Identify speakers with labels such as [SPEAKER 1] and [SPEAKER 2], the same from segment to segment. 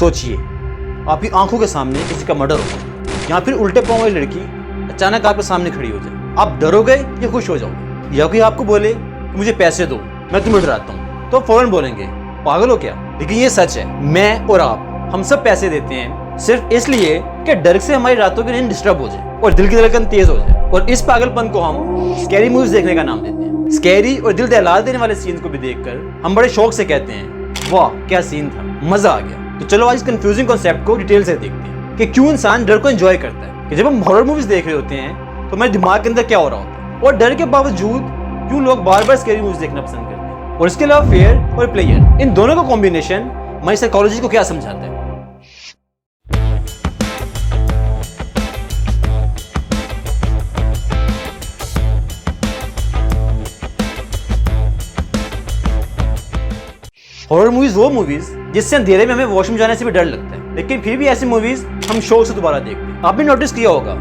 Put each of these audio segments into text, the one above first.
[SPEAKER 1] सोचिए, आपकी आंखों के सामने किसी का मर्डर हो जाए या फिर उल्टे पांव वाली लड़की अचानक आपके सामने खड़ी हो जाए। आप डरोगे या खुश हो जाओगे? या कोई आपको बोले कि मुझे पैसे दो, मैं तुम्हें डराता हूँ, तो फौरन बोलेंगे पागल हो क्या? लेकिन ये सच है, मैं और आप हम सब पैसे देते हैं सिर्फ इसलिए कि डर से हमारी रातों की नींद डिस्टर्ब हो जाए और दिल की धड़कन तेज हो जाए। और इस पागलपन को हम स्कैरी मूवीज देखने का नाम देते हैं। स्कैरी और दिल दहला देने वाले सीन को भी देखकर हम बड़े शौक से कहते हैं वाह क्या सीन था, मजा आ गया। तो चलो आज इस कंफ्यूजिंग कॉन्सेप्ट को डिटेल से देखते हैं कि क्यों इंसान डर को एंजॉय करता है। कि जब हम हॉरर मूवीज देख रहे होते हैं तो हमारे दिमाग के अंदर क्या हो रहा होता है और डर के बावजूद क्यों लोग बार बार स्कैरी मूवीज देखना पसंद करते हैं। और इसके अलावा फेयर और प्लेयर, इन दोनों का कॉम्बिनेशन हमारी साइकोलॉजी को क्या समझाता है। हॉरर मूवीज वो मूवीज जिससे अंधेरे में हमें वॉशरूम जाने से भी डर लगता है, लेकिन फिर भी ऐसी मूवीज हम शौक से दोबारा देखते हैं। आपने नोटिस किया होगा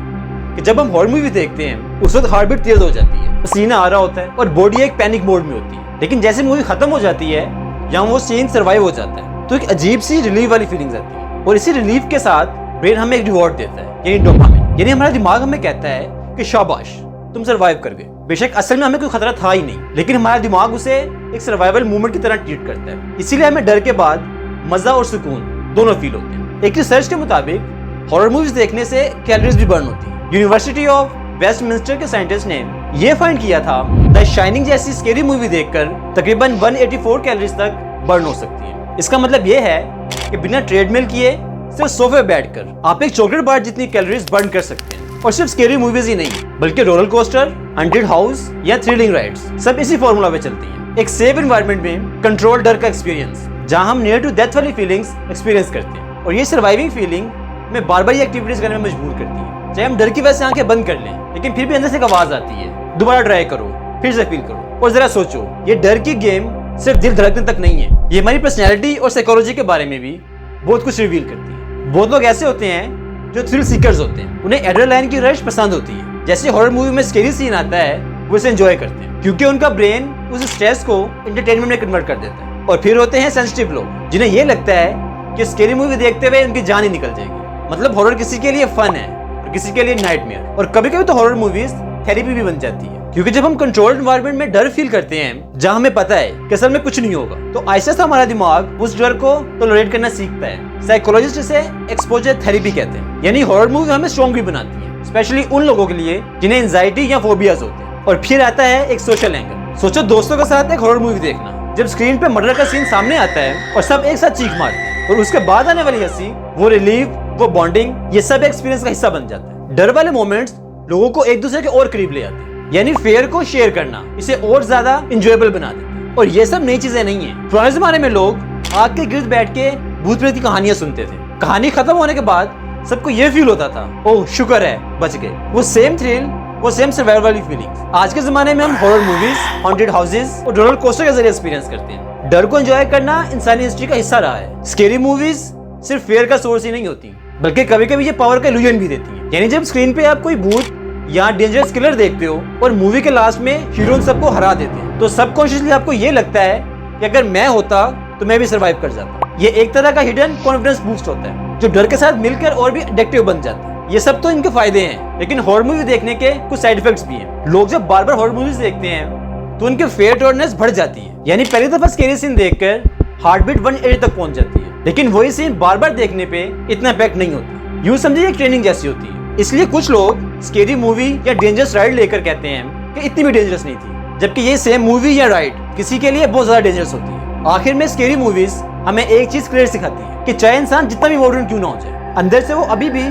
[SPEAKER 1] कि जब हम हॉरर मूवी देखते हैं उस वक्त हार्ट बीट तेज हो जाती है, पसीना आ रहा होता है और बॉडी एक पैनिक मोड में होती है। लेकिन जैसे मूवी खत्म हो जाती है या वो सीन सर्वाइव हो जाता है तो एक अजीब सी रिलीफ वाली फीलिंग आती है। और इसी रिलीफ के साथ ब्रेन हमें एक रिवॉर्ड देता है, यानी डोपामिन। यानी हमारा दिमाग हमें कहता है कि शाबाश तुम सर्वाइव कर गए। बेशक असल में हमें कोई खतरा था ही नहीं, लेकिन हमारा दिमाग उसे एक सर्वाइवल मूवमेंट की तरह ट्रीट करता है। इसीलिए हमें डर के बाद मजा और सुकून दोनों फील होते हैं। एक रिसर्च के मुताबिक हॉरर मूवीज देखने से कैलोरीज भी बर्न होती है। यूनिवर्सिटी ऑफ वेस्टमिंस्टर के साइंटिस्ट ने यह फाइंड किया था द शाइनिंग जैसी स्केरी मूवी देखकर तकरीबन 184 कैलोरीज तक बर्न हो सकती है। इसका मतलब यह है कि बिना ट्रेडमिल किए सिर्फ सोफे बैठकर आप एक चॉकलेट बार जितनी कैलोरीज बर्न कर सकते हैं। और सिर्फ स्केरी मूवीज ही नहीं बल्कि रोलर कोस्टर, हॉन्टेड हाउस या थ्रिलिंग राइड्स सब इसी फॉर्मूला पे चलती हैं। एक सेफ एनवायरनमेंट में कंट्रोल डर का एक्सपीरियंस, जहां हम नियर टू डेथ वाली फीलिंग्स एक्सपीरियंस करते हैं। और ये सर्वाइविंग फीलिंग में बार बार ये एक्टिविटीज करने में मजबूर करती है। चाहे हम डर की वजह से आंखें बंद कर लें, लेकिन फिर भी अंदर से एक आवाज आती है दोबारा ट्राई करो, फिर से फील करो। और जरा सोचो, ये डर की गेम सिर्फ दिल धड़कने तक नहीं है, ये हमारी पर्सनैलिटी और साइकोलॉजी के बारे में भी बहुत कुछ रिवील करती है। बहुत लोग ऐसे होते हैं जो थ्रिल सीकर्स होते हैं, उन्हें एड्रेनालाइन की रश पसंद होती है। जैसे हॉरर मूवी में स्केरी सीन आता है वो इसे एंजॉय करते हैं क्योंकि उनका ब्रेन उस स्ट्रेस को एंटरटेनमेंट में कन्वर्ट कर देता है। और फिर होते हैं सेंसिटिव लोग जिन्हें ये लगता है कि स्केरी मूवी देखते हुए उनकी जान ही निकल जाएगी। मतलब हॉरर किसी के लिए फन है और किसी के लिए नाइटमेयर। और कभी कभी तो हॉरर मूवीज थेरेपी भी बन जाती है, क्योंकि जब हम कंट्रोल्ड एनवायरनमेंट में डर फील करते हैं जहां हमें पता है कि असल में कुछ नहीं होगा, तो आहिस्ता से हमारा दिमाग उस डर को टॉलरेट करना सीखता है। साइकोलॉजिस्ट इसे एक्सपोजर थेरेपी कहते हैं। यानी हॉरर मूवी हमें स्ट्रॉन्ग भी बनाती है, स्पेशली उन लोगों के लिए जिन्हें एंजाइटी या फोबियाज होते हैं। और फिर आता है एक सोशल एंगल। सोचो दोस्तों के साथ एक हॉरर मूवी देखना, जब स्क्रीन पे मर्डर का सीन सामने आता है और सब एक साथ चीख मारते हैं और उसके बाद आने वाली हंसी, वो रिलीफ, वो बॉन्डिंग, ये सब एक्सपीरियंस का हिस्सा बन जाता है। डर वाले मोमेंट्स लोगों को एक दूसरे के और करीब ले आते हैं, यानी फेयर को शेयर करना इसे और ज्यादा इंजॉयबल बना देता है। और ये सब नई चीजें नहीं है। पुराने जमाने में लोग आग के गिर्द बैठ के भूत प्रेत की कहानियां सुनते थे। कहानी खत्म होने के बाद सबको ये फील होता था ओह शुक्र है बच गए। वो सेम थ्रिल, वो सेम सर्वाइवल वाली फीलिंग आज के जमाने में हम हॉरर मूवीज, हॉन्टेड हाउसेस और रोलर कोस्टर के जरिए एक्सपीरियंस करते हैं। डर को एंजॉय करना इंसानी हिस्ट्री का हिस्सा रहा है। स्केरी मूवीज सिर्फ फेयर का सोर्स ही नहीं होती, बल्कि कभी कभी ये पावर का इल्यूजन भी देती है। यानी जब स्क्रीन पे आप कोई भूत या डेंजरस किलर देखते हो और मूवी के लास्ट में हीरो उन सबको हरा देते हैं, तो सबकॉन्शियसली आपको ये लगता है कि अगर मैं होता तो मैं भी सर्वाइव कर जाता। ये एक तरह का हिडन कॉन्फिडेंस बूस्ट होता है जो डर के साथ मिलकर और भी एडिक्टिव बन जाता है। ये सब तो इनके फायदे हैं, लेकिन हॉरर मूवी देखने के कुछ साइड इफेक्ट्स भी हैं। लोग जब बार बार हॉरर मूवीज देखते हैं तो उनके फेयर टॉलरेंस बढ़ जाती है। यानी पहली दफा स्कैरी सीन देखकर हार्ट बीट 180 तक पहुंच जाती है, लेकिन वही सीन बार बार देखने पे इतना इफेक्ट नहीं होता। यूं समझिए एक ट्रेनिंग जैसी होती है। इसलिए कुछ लोग स्केरी मूवी या डेंजरस राइड लेकर कहते हैं कि इतनी भी डेंजरस नहीं थी, जबकि ये सेम मूवी या राइड किसी के लिए बहुत ज्यादा डेंजरस होती है। आखिर में स्केरी मूवीज हमें एक चीज क्लियर सिखाती है कि चाहे इंसान जितना भी मॉडर्न क्यों ना हो जाए, अंदर से वो अभी भी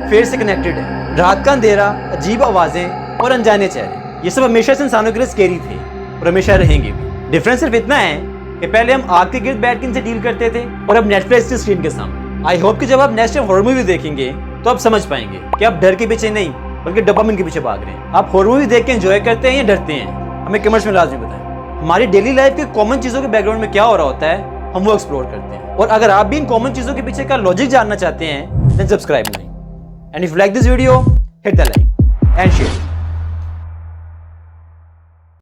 [SPEAKER 1] फेयर से कनेक्टेड है। रात का अंधेरा, अजीब आवाजें और अनजाने चेहरे, ये सब हमेशा से इंसानों के लिए स्केरी थे और हमेशा रहेंगे भी। डिफरेंस सिर्फ इतना है कि पहले हम आग के गिर्द बैठ के इनसे डील करते थे और अब नेटफ्लिक्स की स्क्रीन के सामने। आई होप कि जब आप नेक्स्ट टाइम हॉरर मूवी देखेंगे तो आप समझ पाएंगे कि आप डर के पीछे नहीं बल्कि डोपामिन के पीछे भाग रहे हैं। आप हॉरर मूवी देख के एंजॉय करते हैं या डरते हैं? हमें कमेंट्स में लाजमी बताएं। हमारी डेली लाइफ के कॉमन चीजों के बैकग्राउंड में क्या हो रहा होता है हम वो एक्सप्लोर करते हैं। और अगर आप भी इन कॉमन चीजों के पीछे का लॉजिक जानना चाहते हैं then subscribe me. And if you like this video hit the like and share.